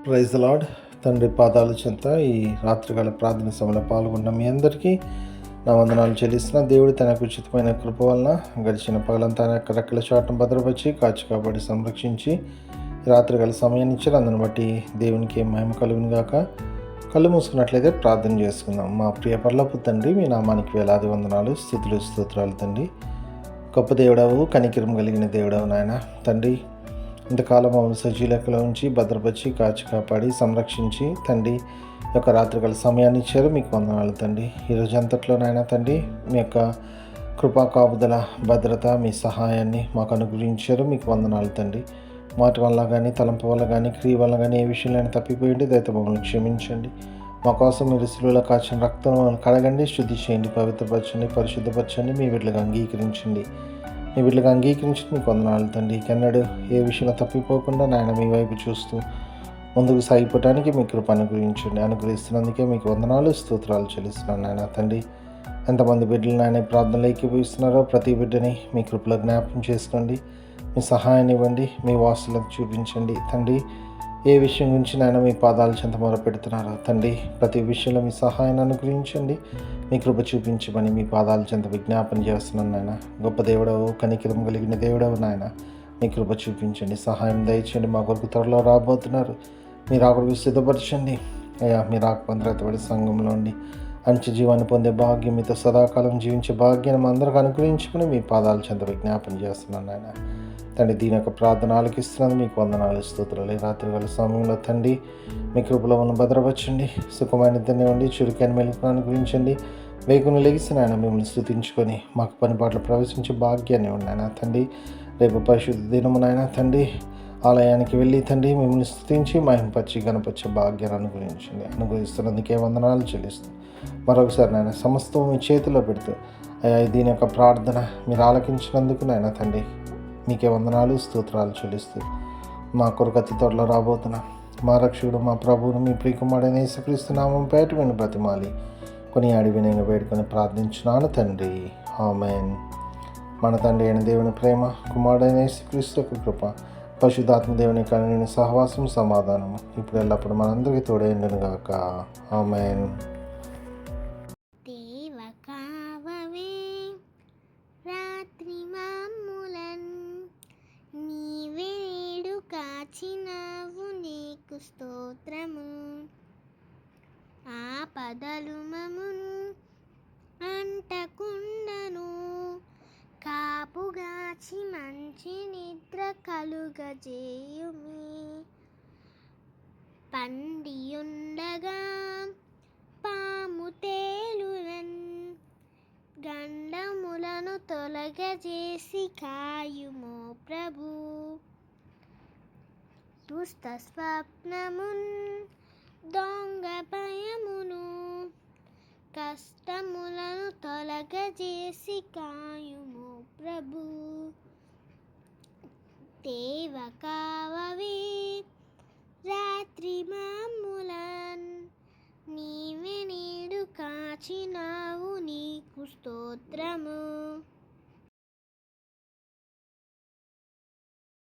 Praise the lord. తండ్రి పాదాల చెంత ఈ రాత్రికాల ప్రార్థన సభలో పాల్గొన్న మీ అందరికీ నా వందనాలు చెల్లిస్తున్న దేవుడు తన ఉచితమైన కృప వలన గడిచిన పగలంతా రెక్కల చాటును భద్రపరిచి కాచి కాపాడి సంరక్షించి రాత్రికాల సమయాన్ని ఇచ్చారు. అందుని బట్టి దేవునికి మహిమ కలుగును గాక. కళ్ళు మూసుకున్నట్లయితే ప్రార్థన చేసుకుందాం. మా ప్రియ పరలోకపు తండ్రి, మీ నామానికి వేలాది వందనాలు, స్తుతులు స్తోత్రాలు తండ్రి. గొప్ప దేవుడవు, కనికరం కలిగిన దేవుడవు నాయన తండ్రి. ఇంతకాలం మమ్మల్ని సజీలకలో ఉంచి భద్రపరిచి కాచి కాపాడి సంరక్షించి తండ్రి యొక్క రాత్రికాల సమయాన్ని ఇచ్చారు. మీకు వందనాలు తండ్రి. ఈరోజు అంతట్లో నాయన తండ్రి మీ యొక్క కృపా కాపుదల భద్రత మీ సహాయాన్ని మాకు అనుగ్రహించారు. మీకు వందనాలు తండ్రి. మాట వల్ల కానీ తలంపు వల్ల కానీ క్రియ వల్ల కానీ ఏ విషయంలో తప్పిపోయింది దయతో మమ్మల్ని క్షమించండి. మా కోసం మీరు శిలువలో కాచిన రక్తం కడగండి, శుద్ధి చేయండి, పవిత్రపరచండి, పరిశుద్ధపరచండి, మీ వీటికి అంగీకరించండి. మీ వీటికి అంగీకరించి మీకు వందనాలు తండ్రి. కెన్నడు ఏ విషయంలో తప్పిపోకుండా నాయన మీ వైపు చూస్తూ ముందుకు సాగిపోవడానికి మీ కృప అనుగ్రహిస్తున్నందుకే మీకు వందనాలు, స్తోత్రాలు చెల్లిస్తున్నాను నాయన తండ్రి. ఎంతమంది బిడ్డలు నాయన ప్రార్థనలు ఏకీభవిస్తున్నారో ప్రతి బిడ్డని మీ కృపలో జ్ఞాపకం చేసుకోండి. మీ సహాయాన్ని ఇవ్వండి, మీ వాసులకు చూపించండి తండ్రి. ఏ విషయం గురించి నాయన మీ పాదాల చెంత మొరపెడుతున్నారో తండ్రి, ప్రతి విషయంలో మీ సహాయాన్ని అనుగ్రహించండి, మీ కృప చూపించమని మీ పాదాల చెంత విజ్ఞాపన చేస్తున్నాను నాయన. గొప్ప దేవుడవు, కనికరం కలిగిన దేవుడవు నాయన, మీ కృప చూపించండి, సహాయం దయచేయండి. మా కొరకు త్వరలో రాబోతున్నారు, మీరు అక్కడికి సిద్ధపరచండి అయ్యా. మీరు ఆకుపంద్రతబడి సంఘంలో ఉండి మంచి జీవాన్ని పొందే భాగ్యం, మీతో సదాకాలం జీవించే భాగ్యాన్ని అందరికీ అనుగ్రహించుకుని మీ పాదాల చెంత విజ్ఞాపన చేస్తున్నాను నాయన తండ్రి. దీని యొక్క ప్రార్థన ఆలకిస్తున్నది మీకు వందనాలు, స్తోత్రాలు. రాత్రికాల సమయంలో తండ్రి మీ కృపలో మనం భద్రపరచండి, సుఖమైన నిద్రని ఉండి చురుకైన మెలుకును అనుగ్రహించండి. వేగును లెగిసిన ఆయన మిమ్మల్ని స్తుతించుకొని మాకు పని పాటలు ప్రవేశించే భాగ్యాన్ని ఉన్నాయన తండ్రి. రేపు పరిశుద్ధ దినమునైనా తండ్రి ఆలయానికి వెళ్ళి తండ్రి మిమ్మల్ని స్తుతించి మహిమపరిచి గణపరిచే భాగ్యాన్ని అనుగ్రహిస్తున్నందుకే వందనాలు చెల్లిస్తుంది. మరొకసారి నాయన సమస్తం మీ చేతిలో పెడుతూ అయ్యా దీని యొక్క ప్రార్థన మీరు ఆలకించినందుకు నాయన తండ్రి మీకే వందనాలు, స్తోత్రాలు చెల్లిస్తూ మా కొరకు అతి త్వరలో రాబోతున్న మా రక్షకుడు మా ప్రభువును మీ ప్రియకుమారుడైన యేసుక్రీస్తు నామం పేట విని బ్రతిమాలి కొనియాడి వినయంగా వేడుకొని ప్రార్థించున్నాను తండ్రి, ఆమేన్. మన తండ్రి అయిన దేవుని ప్రేమ, కుమారుడైన యేసుక్రీస్తు యొక్క కృప, పరిశుద్ధాత్మ దేవుని కరుణ సహవాసం సమాధానము ఇప్పుడు ఎల్లప్పుడు మనందరికీ తోడైండును గాక, ఆమేన్. స్తోత్రము. ఆపదలు మమును అంటకుండను, కాపుగాచి మంచి నిద్ర కలుగజేయుమి. పండియుండగా పాము తేలునన్, గండములను తొలగజేసి కాయుమో ప్రభు. దుష్ట స్వప్నమున్ దొంగ భయమును, కష్టములను తొలగజేసి కాయుము ప్రభు. దేవ కావవే రాత్రి మాము